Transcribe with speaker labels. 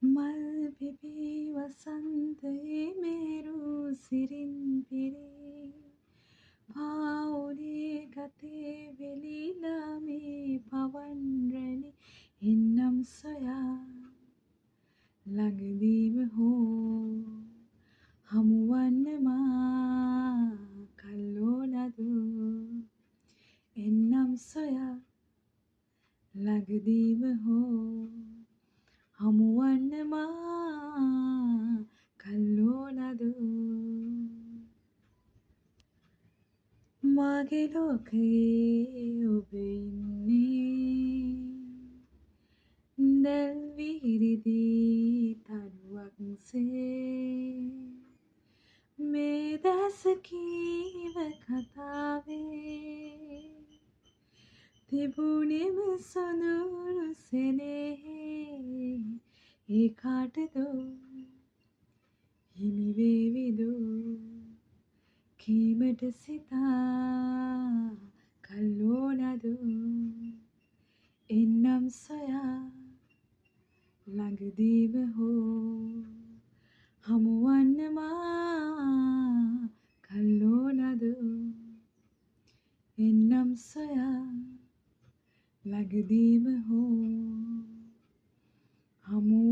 Speaker 1: මල් පිපී වසන්තයේ මේරු සිරින් පිරී පාවුනේ ගතේ වෙලිලා මේ පවන් රැලි එන්නම් සොයා ළඟදීම හෝ හමුවන්න මා කල්ලෝනදු එන්නම් සොයා ළඟදීම හෝ හමුවන්න මා කල්ලෝනදු මාගේ ලෝකයේ ඔබ ඉන්නේ දැල් විහිරිදී තනුවක්සේ මේ දැස කීව කතාවේ තිබුණෙම සොඳුරු සෙනෙහේ ඒ කාටදෝ හිමි වේවිදෝ කීමට සිතා කල්ලෝනදෝ එන්නම් සොයා ළඟදීම හෝ හමුවන්න මා කල්ලෝනදෝ එන්නම් සොයා ළඟදීම හෝ හමු